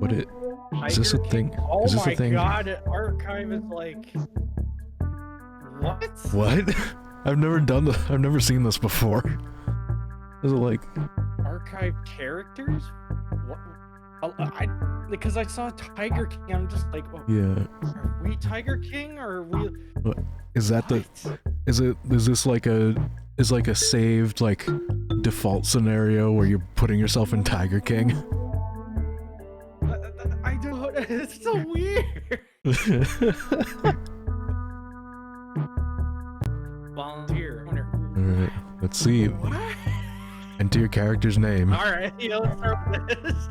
What it? Is this a thing? Oh Is this my a thing? god, archive is like... What? What? I've never seen this before. Is it like... Archive characters? What? Because I saw Tiger King, I'm just like, well, Yeah. are we Tiger King or are we... What? Is that the... What? Is this like a... Is like a saved, like, default scenario where you're putting yourself in Tiger King? I don't... It's so weird. Volunteer. Alright, let's see. What? Enter your character's name. Alright, let's start with this.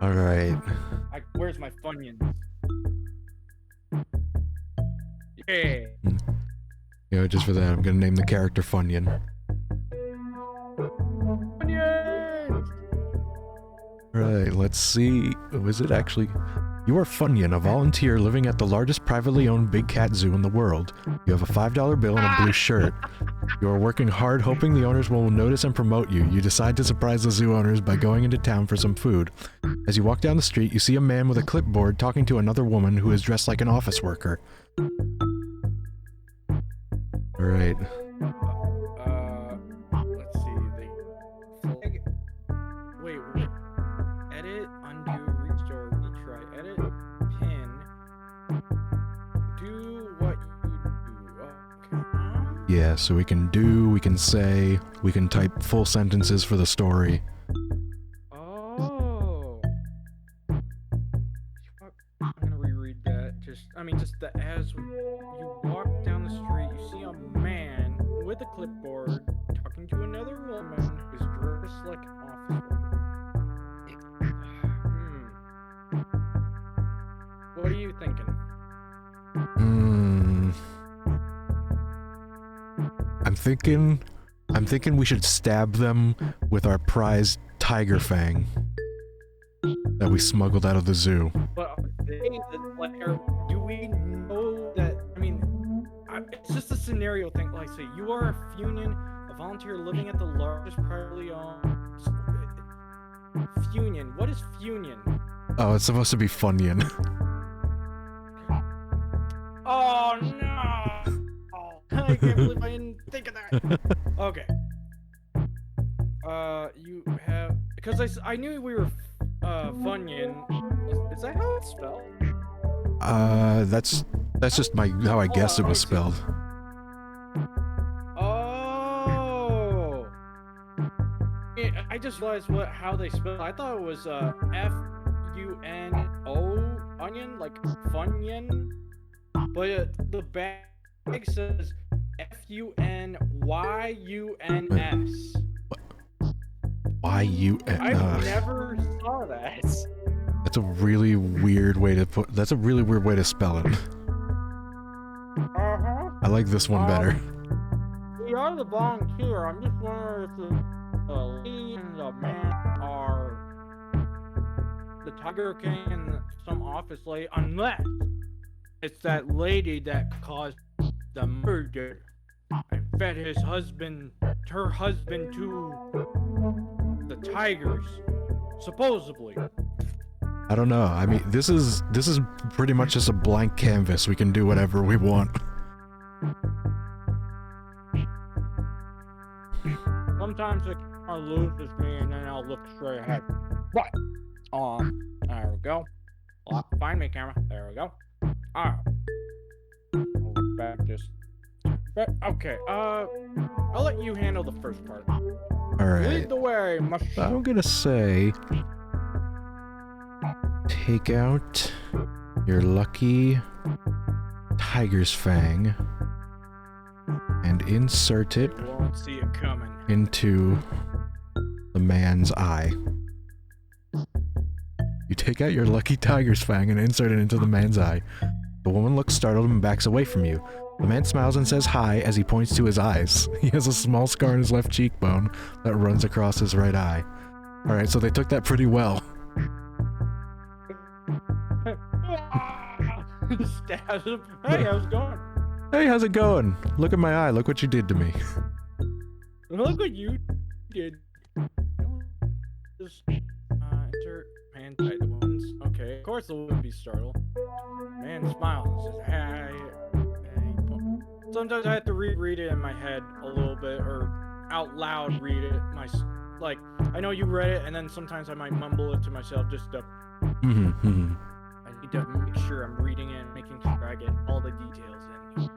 Alright. Where's my Funyuns? Yeah. You know, just for that, I'm gonna name the character Funyun. Funyuns! Right, let's see. Oh, is it actually... You are Funyun, a volunteer living at the largest privately owned big cat zoo in the world. You have a $5 bill and a blue shirt. You are working hard hoping the owners will notice and promote you. You decide to surprise the zoo owners by going into town for some food. As you walk down the street, you see a man with a clipboard talking to another woman who is dressed like an office worker. Alright. Let's see. Flag. Wait. Edit, undo, restore, retry. Edit, pin. Do what you do. Okay. Yeah, so we can say, we can type full sentences for the story. Oh. I'm gonna reread that. Just as you walk down the street, you see a man with a clipboard talking to another woman who's dressed like an office worker. What are you thinking? I'm thinking we should stab them with our prized tiger fang that we smuggled out of the zoo. But are they, do we know that? I mean, it's just a scenario thing. Like, say you are a Funyun, a volunteer living at the largest privately owned. Funyun. What is Funyun? Oh, it's supposed to be Funyun. Oh no! Oh, I can't believe I didn't think of that. Okay. You have, because I knew we were Funyun. Is that how it's spelled? That's just how I guessed it was spelled. Oh. I just realized how they spell. I thought it was F-U-N-O onion, like Funyun. But the bag says F-U-N-Y-U-N-S. Y-U-N. I never saw that. That's a really weird way to put. That's a really weird way to spell it. I like this one better. We are the volunteer. I'm just wondering if the lady and the man are the Tiger King and some office lady, unless it's that lady that caused the murder and fed her husband to the tigers, supposedly. I don't know. I mean, this is pretty much just a blank canvas. We can do whatever we want. Sometimes the camera loses me and then I'll look straight ahead. Right. There we go. Find me, camera. There we go. Alright. Back just. Okay. I'll let you handle the first part. All right. Lead the way, I'm gonna say, take out your lucky tiger's fang and insert it You won't see it coming. into the man's eye. You take out your lucky tiger's fang and insert it into the man's eye. The woman looks startled and backs away from you. The man smiles and says hi as he points to his eyes. He has a small scar on his left cheekbone that runs across his right eye. Alright, so they took that pretty well. Stabs him. Hey, how's it going? Hey, how's it going? Look at my eye, look what you did to me. Look what you did. Just enter man tied the woman's. Okay, of course the woman be startled. Man smiles and says, "Hey." Sometimes I have to reread it in my head a little bit, or out loud read it. Like, I know you read it, and then sometimes I might mumble it to myself just to. I need to make sure I'm reading it and making sure I get all the details in here.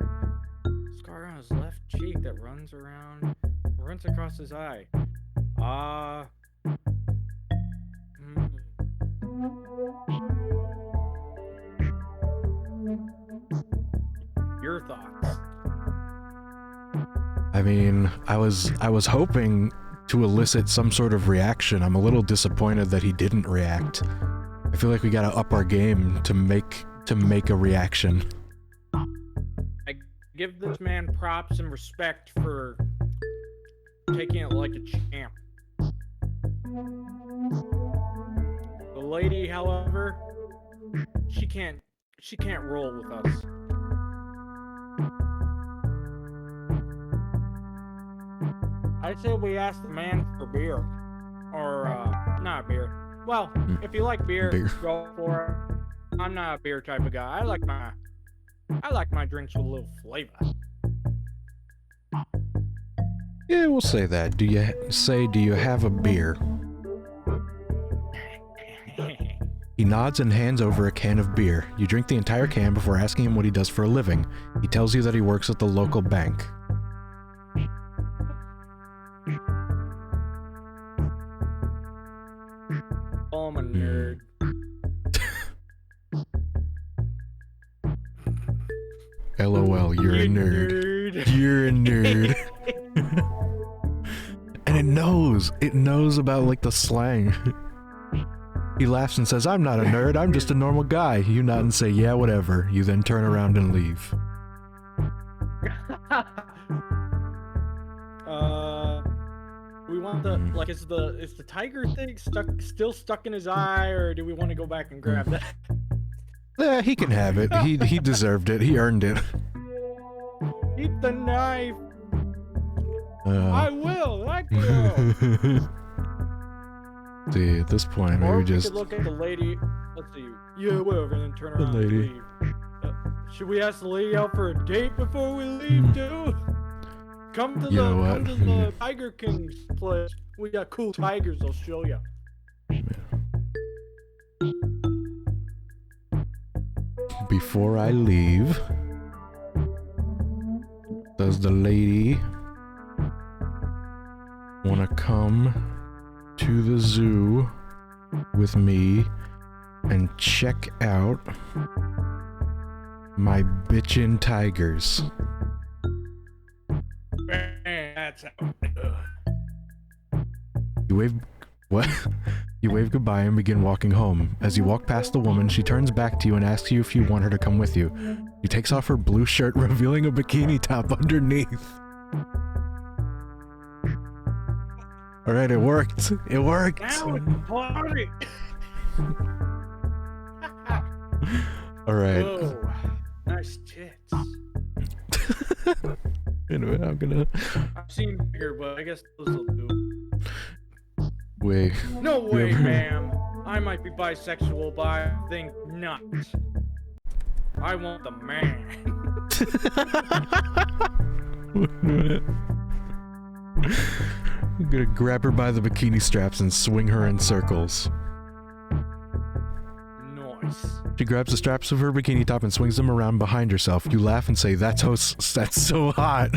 Scar on his left cheek that runs across his eye. Your thoughts? I mean, I was hoping to elicit some sort of reaction. I'm a little disappointed that he didn't react. I feel like we gotta up our game to make a reaction. I give this man props and respect for taking it like a champ. The lady, however, she can't roll with us. I'd say we ask the man for beer. Or, not beer. Well, if you like beer, go for it. I'm not a beer type of guy. I like my drinks with a little flavor. Yeah, we'll say that. Do you have a beer? He nods and hands over a can of beer. You drink the entire can before asking him what he does for a living. He tells you that he works at the local bank. Oh, I'm a nerd. LOL, you're a nerd. You're a nerd. And it knows about like the slang. He laughs and says, "I'm not a nerd, I'm just a normal guy." You nod and say, "Yeah, whatever." You then turn around and leave. We want the like is the tiger thing still stuck in his eye, or do we want to go back and grab that? Yeah, he can have it. He deserved it. He earned it. Eat the knife. I will. See, at this point, maybe or just we could look at the lady. Let's see. Yeah, whatever, and then turn around and leave. Should we ask the lady out for a date before we leave too? Come to the Tiger King's place. We got cool tigers. I'll show you. Before I leave, does the lady want to come to the zoo with me and check out my bitchin' tigers? That's how. You wave... What? You wave goodbye and begin walking home. As you walk past the woman, she turns back to you and asks you if you want her to come with you. She takes off her blue shirt, revealing a bikini top underneath. Alright, it worked. It worked. Now it's a party. Alright. Whoa, nice tits. Anyway, I'm gonna... I've seen bigger, but I guess those will do. Wait. No way, ma'am. I might be bisexual, but I think not. I want the man. Wait a minute. I'm gonna grab her by the bikini straps and swing her in circles. Nice. She grabs the straps of her bikini top and swings them around behind herself. You laugh and say, that's so hot."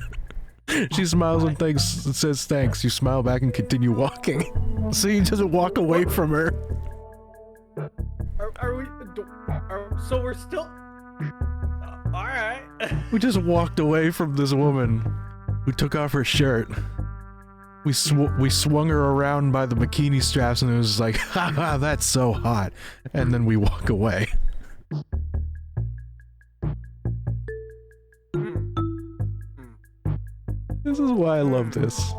She smiles and says thanks. You smile back and continue walking. So you just walk away from her. So we're still... Alright. We just walked away from this woman who took off her shirt. We swung her around by the bikini straps and it was like, haha, that's so hot. And then we walk away. This is why I love this.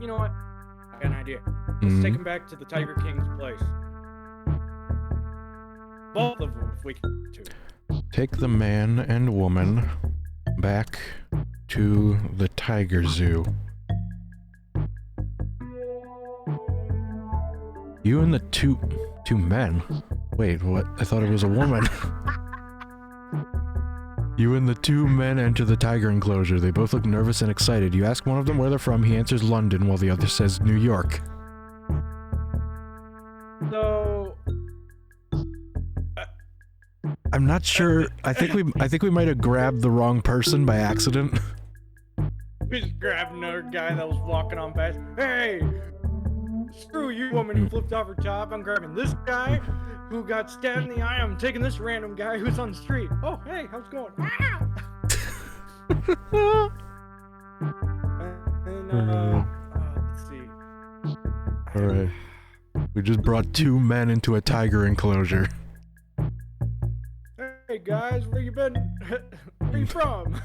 You know what? I got an idea. Let's take him back to the Tiger King's place. Both of them, if we can. take the man and woman back to the tiger zoo. You and the two men? Wait, what? I thought it was a woman. You and the two men enter the tiger enclosure. They both look nervous and excited. You ask one of them where they're from. He answers London, while the other says New York. So, I'm not sure. I think we might have grabbed the wrong person by accident. we just grabbed another guy that was walking on past. Hey, screw you, woman who flipped off her top. I'm grabbing this guy who got stabbed in the eye. I'm taking this random guy who's on the street. Oh, hey, how's it going? And, let's see. All right. We just brought two men into a tiger enclosure. Hey guys, where you been? Where you from?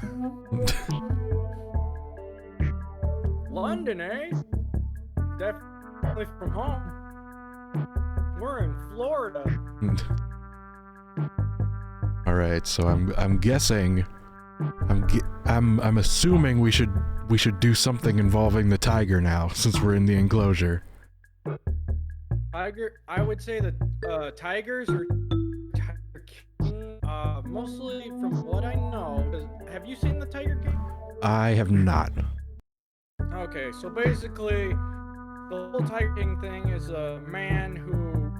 London, eh? Definitely from home. We're in Florida. All right, so I'm guessing, I'm assuming we should do something involving the tiger now, since we're in the enclosure. Tiger, I would say that tigers are Tiger King. Mostly from what I know. Have you seen the Tiger King? I have not. Okay, so basically, the whole Tiger King thing is a man who,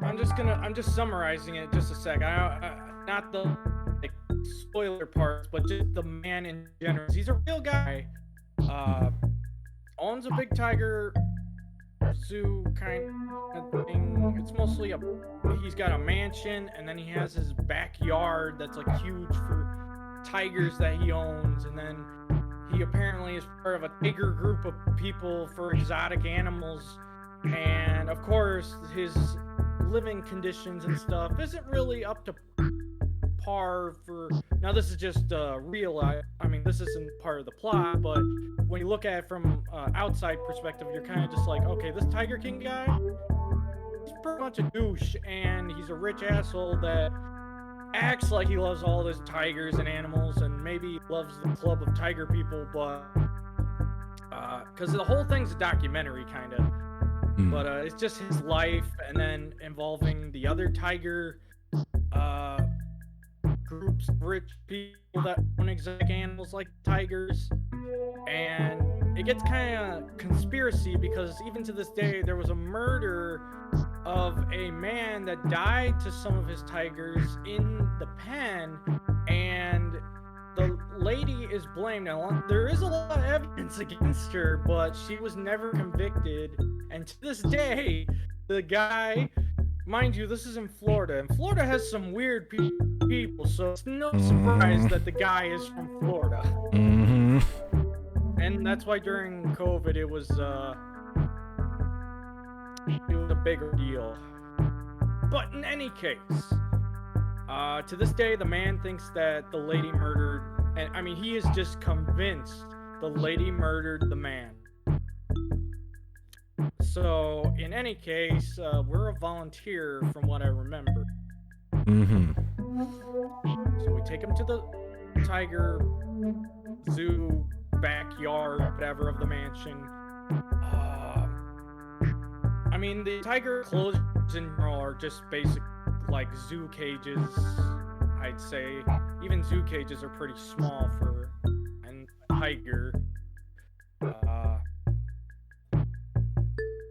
I'm just summarizing it just a sec. Not the like spoiler parts, but just the man in general. He's a real guy. Owns a big tiger zoo kind of thing. It's mostly he's got a mansion, and then he has his backyard that's like huge for tigers that he owns, and then he apparently is part of a bigger group of people for exotic animals, and of course his living conditions and stuff isn't really up to par for. Now this is just real. I mean, this isn't part of the plot, but when you look at it from outside perspective, you're kind of just like, okay, this Tiger King guy, he's pretty much a douche, and he's a rich asshole that acts like he loves all his tigers and animals, and maybe loves the club of tiger people, but because the whole thing's a documentary kind of, but it's just his life, and then involving the other tiger groups of rich people that own exotic animals like tigers, and it gets kind of conspiracy because even to this day there was a murder of a man that died to some of his tigers in the pen, and the lady is blamed. Now there is a lot of evidence against her, but she was never convicted, and to this day the guy, mind you, this is in Florida, and Florida has some weird people, so it's no surprise that the guy is from Florida. And that's why during COVID it was a bigger deal. But in any case, to this day the man thinks that the lady murdered, and I mean he is just convinced the lady murdered the man. So, in any case, we're a volunteer from what I remember. So we take him to the tiger zoo backyard, whatever, of the mansion. I mean, the tiger enclosures in general are just basic, like, zoo cages, I'd say. Even zoo cages are pretty small for a tiger.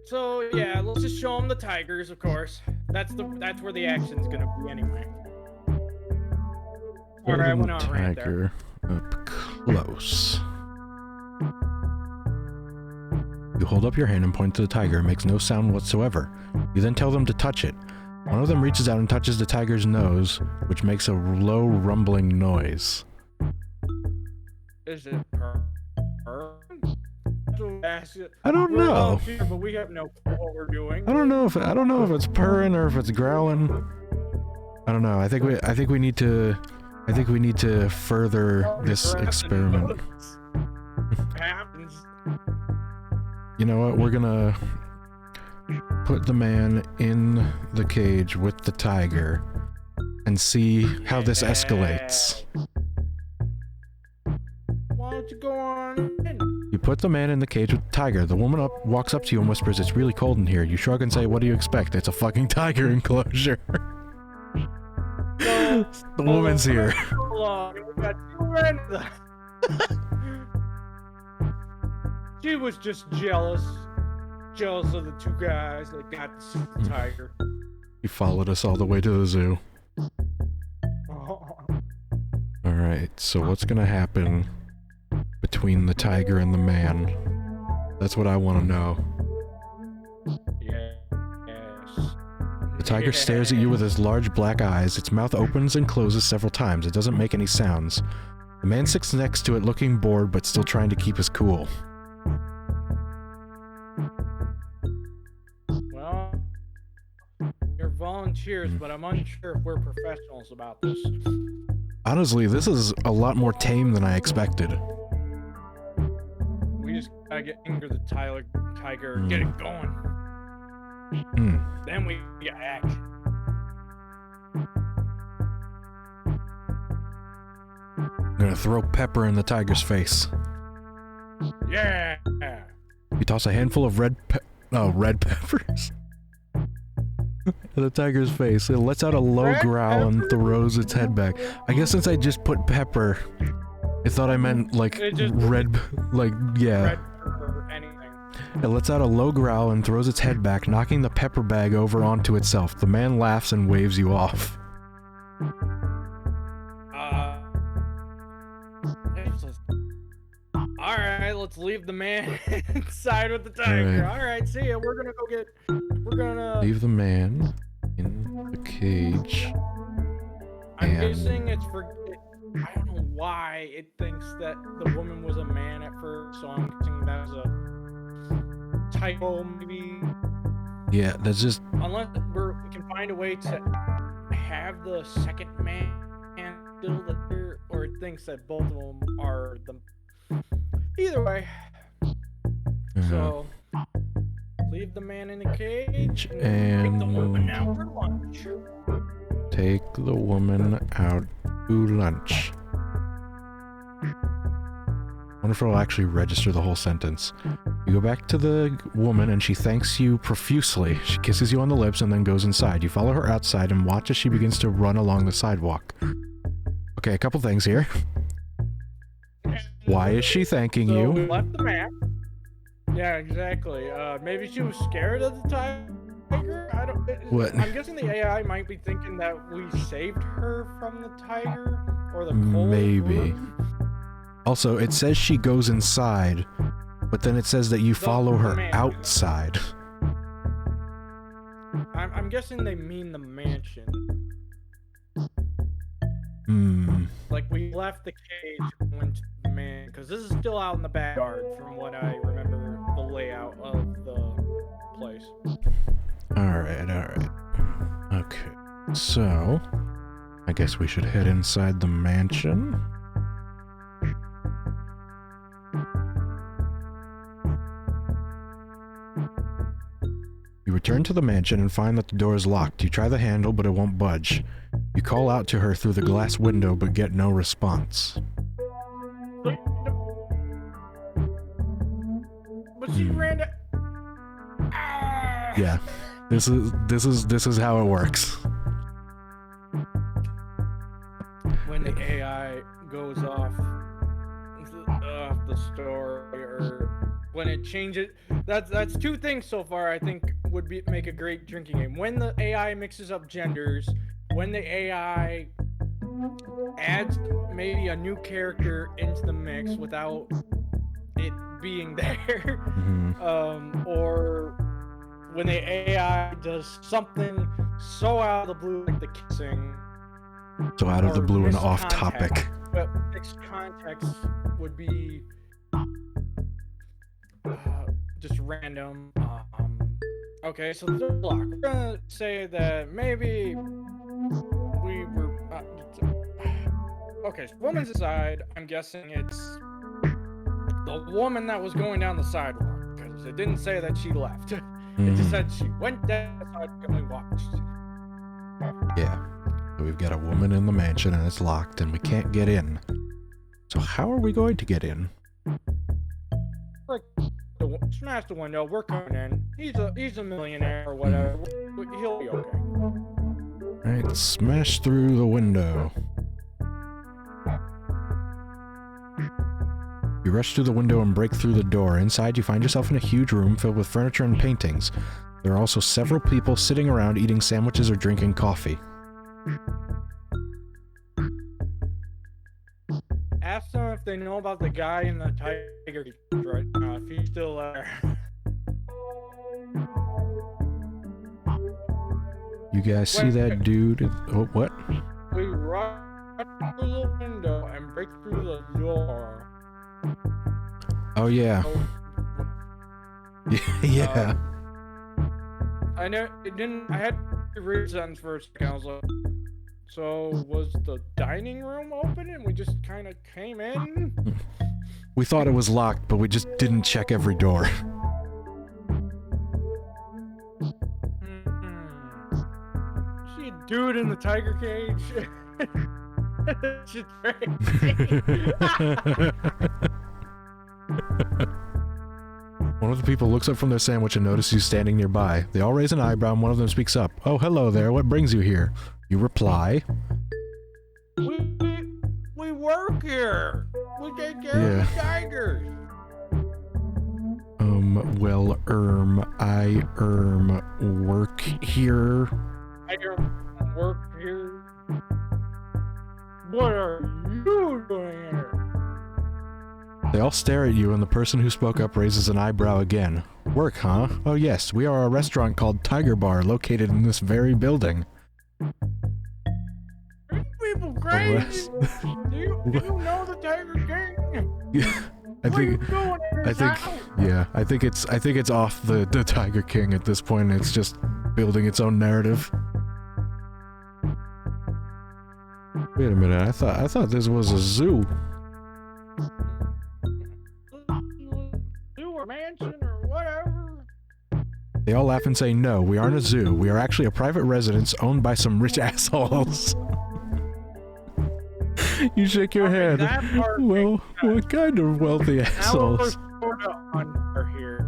So yeah, let's just show them the tigers, of course. That's where the action's gonna be anyway. Alright, I went on right there. Up close. You hold up your hand and point to the tiger. It makes no sound whatsoever. You then tell them to touch it. One of them reaches out and touches the tiger's nose, which makes a low rumbling noise. Is it her? I don't know. Here, but we have no clue what we're doing. I don't know if it's purring or if it's growling. I don't know. I think we need to further this experiment. Happens. You know what? We're put the man in the cage with the tiger and see how this escalates. Why don't you go on in? You put the man in the cage with the tiger. The woman walks up to you and whispers, "It's really cold in here." You shrug and say, "What do you expect? It's a fucking tiger enclosure." The woman's here. Hold on. We got two random. She was just jealous of the two guys that got to see the tiger. He followed us all the way to the zoo. Alright, so what's gonna happen between the tiger and the man? That's what I want to know. Yes. The tiger stares at you with his large black eyes. Its mouth opens and closes several times. It doesn't make any sounds. The man sits next to it looking bored but still trying to keep his cool. Well, we're volunteers, but I'm unsure if we're professionals about this. Honestly, this is a lot more tame than I expected. We just gotta get Inger the tiger and get it going. Then we get action. I'm gonna throw pepper in the tiger's face. Yeah. You toss a handful of red peppers in the tiger's face. It lets out a low growl and throws its head back. I guess since I just put pepper, it thought I meant like red, like, yeah. Red pepper, anything. It lets out a low growl and throws its head back, knocking the pepper bag over onto itself. The man laughs and waves you off. Alright, let's leave the man inside with the tiger. Alright, see ya. We're gonna leave the man in the cage. I'm guessing it's for... I don't know why it thinks that the woman was a man at first, so I'm guessing that was a typo, maybe. Yeah, that's just... Unless we can find a way to have the second man still there, or it thinks that both of them are the... Either way. So, leave the man in the cage and take the woman out for lunch. Take the woman out to lunch. I wonder if it'll actually register the whole sentence. You go back to the woman and she thanks you profusely. She kisses you on the lips and then goes inside. You follow her outside and watch as she begins to run along the sidewalk. Okay, a couple things here. Why is she thanking you? We left the map. Yeah, exactly. Maybe she was scared of the tiger? I don't... What? I'm guessing the AI might be thinking that we saved her from the tiger or the cold. Maybe. Also, it says she goes inside, but then it says that you follow her outside. I'm guessing they mean the mansion. Like, we left the cage and went to the man, because this is still out in the backyard from what I remember the layout of the place. Alright. Okay, so I guess we should head inside the mansion. You return to the mansion and find that the door is locked. You try the handle, but it won't budge. You call out to her through the glass window, but get no response. But she ran to... Yeah, this is how it works. When the AI goes off the story, or when it changes, that's two things so far I think would make a great drinking game. When the AI mixes up genders, when the AI adds maybe a new character into the mix without it being there, or when the AI does something so out of the blue, like the kissing. So out of the blue and off topic. But mixed context would be just random. Okay, so the block. We're gonna say that maybe we were. Okay, so woman's inside. I'm guessing it's the woman that was going down the sidewalk, because it didn't say that she left. It just said she went down, so I only watched. Yeah. We've got a woman in the mansion and it's locked and we can't get in. So how are we going to get in? Like, smash the window. We're coming in. He's a millionaire or whatever. He'll be okay. Alright, smash through the window. You rush through the window and break through the door. Inside, you find yourself in a huge room filled with furniture and paintings. There are also several people sitting around eating sandwiches or drinking coffee. Ask them if they know about the guy in the tiger cage right now, if he's still there. You guys see that dude? Oh, what? We run through the window and break through the door. Oh, yeah. Yeah. I know it didn't. I had to read the sentence for a second. I was like, so was the dining room open and we just kind of came in? We thought it was locked, but we just didn't check every door. See a dude in the tiger cage? Shit's crazy. One of the people looks up from their sandwich and notices you standing nearby. They all raise an eyebrow and one of them speaks up. Oh, hello there, what brings you here? You reply. We work here. We take care of the tigers. Well, I, work here. I don't work here. What are you doing here? They all stare at you and the person who spoke up raises an eyebrow again. Work, huh? Oh yes, we are a restaurant called Tiger Bar located in this very building. Are people crazy? Do you know the Tiger King? I think it's off the Tiger King at this point. It's just building its own narrative. Wait a minute, I thought this was a zoo. Zoo or mansion or whatever. They all laugh and say, no, we aren't a zoo. We are actually a private residence owned by some rich assholes. You shake your head. Well, what kind of wealthy assholes? Under here.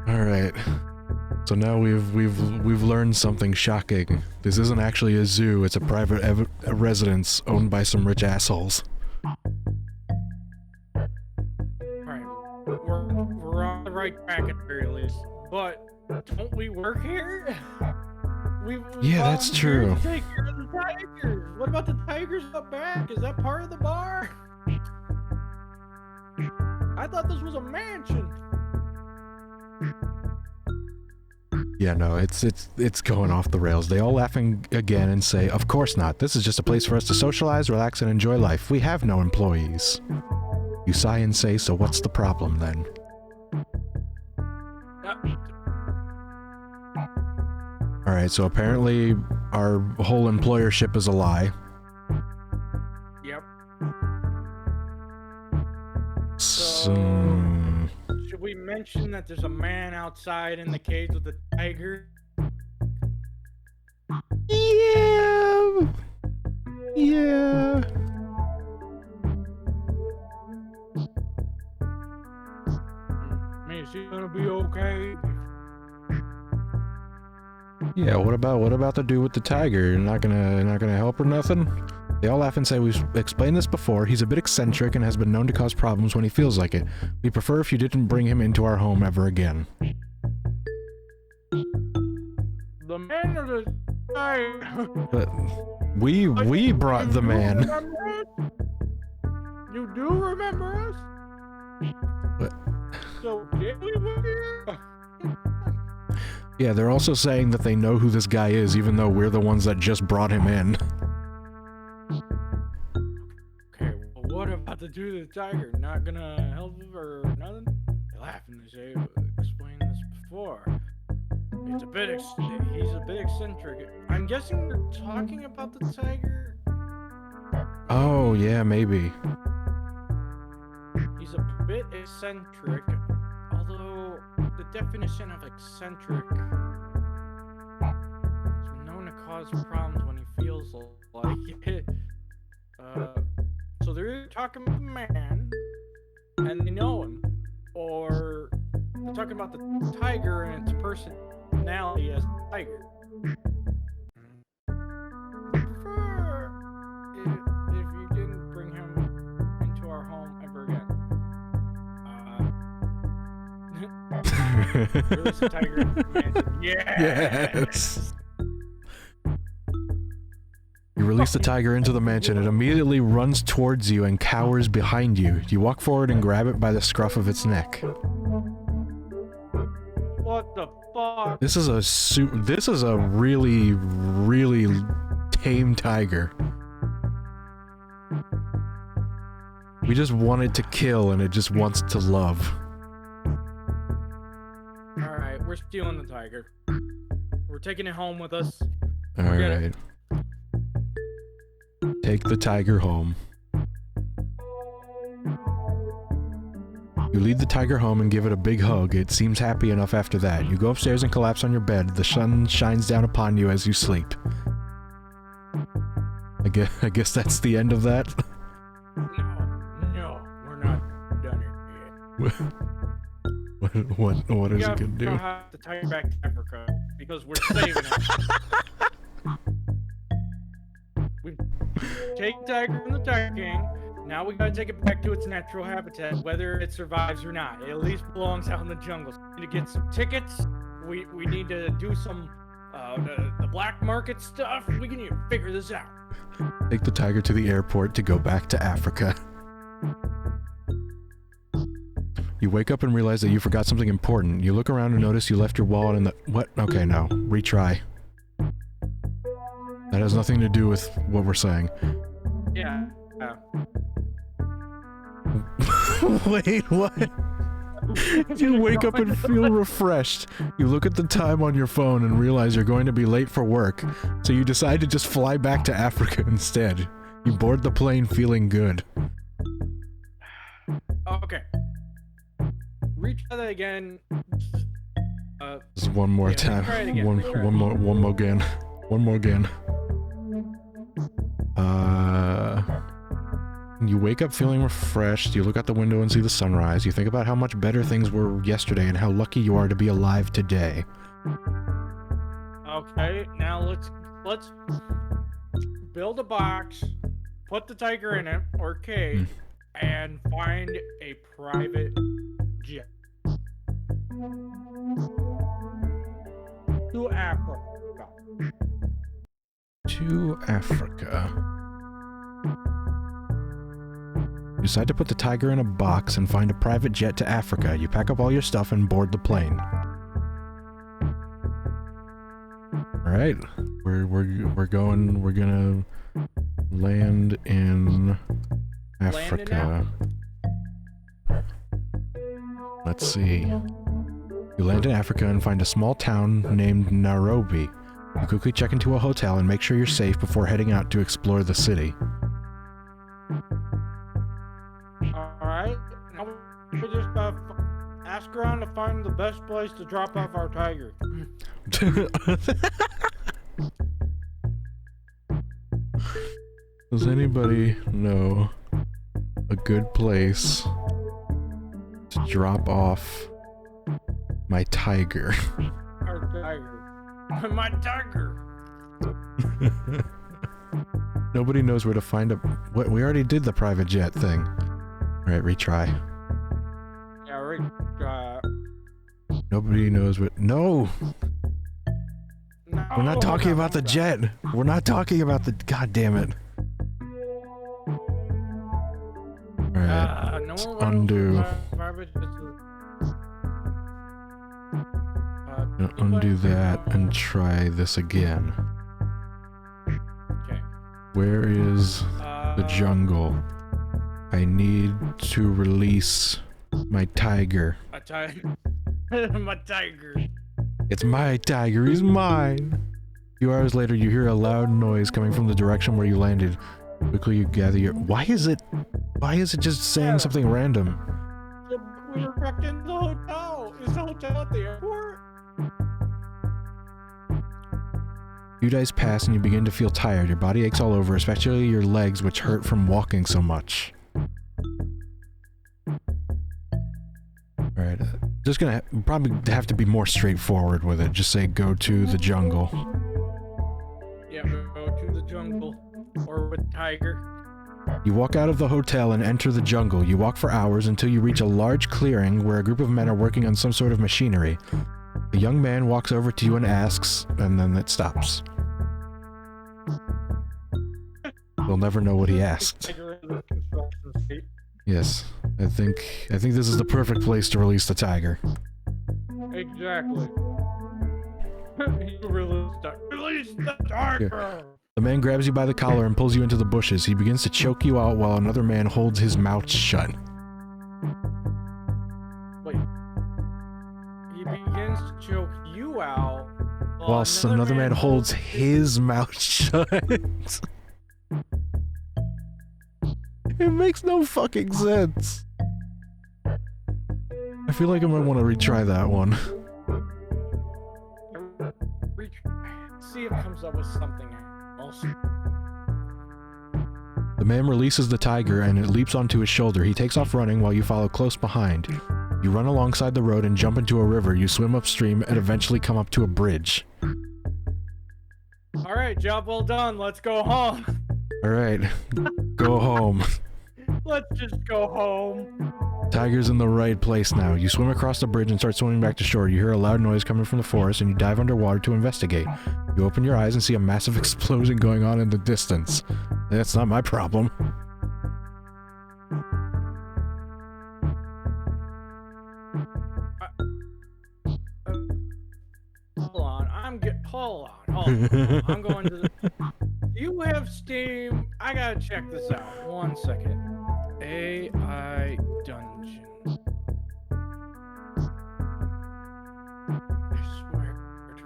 All right. So now we've learned something shocking. This isn't actually a zoo. It's a private residence owned by some rich assholes. Alright, we're on the right track at the very least. But don't we work here? Yeah, that's true. To take care of the tigers. What about the tigers up back? Is that part of the bar? I thought this was a mansion. Yeah, no, it's going off the rails. They all laughing again and say, of course not. This is just a place for us to socialize, relax, and enjoy life. We have no employees. You sigh and say, so what's the problem then? Alright, so apparently our whole employership is a lie. Yep. Should we mention that there's a man outside in the cage with the tiger? Yeah. Yeah. I mean, is he gonna be okay? Yeah, what about the dude with the tiger? You're not gonna help or nothing? They all laugh and say, we've explained this before, he's a bit eccentric and has been known to cause problems when he feels like it. We'd prefer if you didn't bring him into our home ever again. The man or the tiger? But we brought the man. You do remember us? What? So did we work here? Yeah, they're also saying that they know who this guy is, even though we're the ones that just brought him in. Okay, well, what about the dude with the tiger? Not gonna help him or nothing? They laugh and they say, explained this before. He's a bit eccentric. I'm guessing they're talking about the tiger? Oh, yeah, maybe. bit eccentric, although the definition of eccentric is known to cause problems when he feels like it. So they're either talking about the man, and they know him, or they're talking about the tiger and its personality as a tiger. Prefer if you didn't bring him into our home ever again. Release the tiger into the mansion. Yes. You release the tiger into the mansion. It immediately runs towards you and cowers behind you. You walk forward and grab it by the scruff of its neck. What the fuck? This is a really, really tame tiger. We just want it to kill and it just wants to love. Alright, we're stealing the tiger. We're taking it home with us. Alright. Take the tiger home. You lead the tiger home and give it a big hug. It seems happy enough after that. You go upstairs and collapse on your bed. The sun shines down upon you as you sleep. I guess that's the end of that. No, we're not done here yet. What is it gonna do? We have to tie it back to Africa because we're saving it. We take the tiger from the Tiger King. Now we gotta take it back to its natural habitat, whether it survives or not. It at least belongs out in the jungle. So we need to get some tickets. We need to do some the black market stuff. We can figure this out. Take the tiger to the airport to go back to Africa. You wake up and realize that you forgot something important. You look around and notice you left your wallet in the... What? Okay, no. Retry. That has nothing to do with what we're saying. Yeah. Wait, what? You wake up and feel refreshed. You look at the time on your phone and realize you're going to be late for work, so you decide to just fly back to Africa instead. You board the plane feeling good. Okay. Retry that again. Just one more time. Try it again. One more again. One more again. You wake up feeling refreshed. You look out the window and see the sunrise. You think about how much better things were yesterday and how lucky you are to be alive today. Okay, now let's build a box, put the tiger in it, or cage, and find a private jet. To Africa. To Africa. You decide to put the tiger in a box and find a private jet to Africa. You pack up all your stuff and board the plane. Alright, we're gonna land in Africa. Let's see. You land in Africa and find a small town named Nairobi. You quickly check into a hotel and make sure you're safe before heading out to explore the city. Alright, now we just ask around to find the best place to drop off our tiger. Does anybody know a good place to drop off my tiger? Our tiger. My tiger! Nobody knows where to find a... What? We already did the private jet thing. Alright, retry. Yeah, Nobody knows what... No! no! We're not talking about the jet! We're not talking about the... God damn it. Alright, no let's undo. Undo that and try this again. Okay. Where is the jungle? I need to release my tiger. My tiger. My tiger. It's my tiger, he's mine! A few hours later, you hear a loud noise coming from the direction where you landed. Quickly, you gather your... Why is it just saying something random? back into the hotel. Is the hotel at the airport? A few days pass and you begin to feel tired. Your body aches all over, especially your legs, which hurt from walking so much. Alright, just gonna probably have to be more straightforward with it. Just say go to the jungle. Yeah, go to the jungle. Or with Tiger. You walk out of the hotel and enter the jungle. You walk for hours until you reach a large clearing where a group of men are working on some sort of machinery. A young man walks over to you and asks, and then it stops. You'll never know what he asked. Tiger in the construction state. Yes, I think this is the perfect place to release the tiger. Exactly. You release the tiger! The man grabs you by the collar and pulls you into the bushes. He begins to choke you out while another man holds his mouth shut. Wait. He begins to choke you out Whilst another man holds his mouth shut. It makes no fucking sense. I feel like I might want to retry that one. See if it comes up with something else. The man releases the tiger and it leaps onto his shoulder. He takes off running while you follow close behind. You run alongside the road and jump into a river. You swim upstream and eventually come up to a bridge. Alright, job well done. Let's go home. Alright, go home. Let's just go home. Tiger's in the right place now. You swim across the bridge and start swimming back to shore. You hear a loud noise coming from the forest and you dive underwater to investigate. You open your eyes and see a massive explosion going on in the distance. That's not my problem. Hold on. I'm going to the... You have Steam. I gotta check this out. 1 second. AI Dungeon. I swear to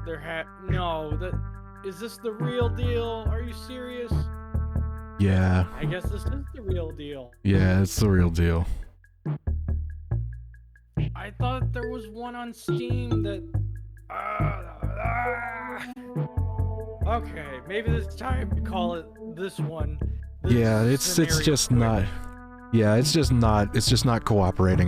God. No, is this the real deal? Are you serious? Yeah. I guess this is the real deal. Yeah, it's the real deal. I thought there was one on Steam that... Okay, maybe this time we call it this one. Yeah, it's just not... Yeah, it's just not cooperating.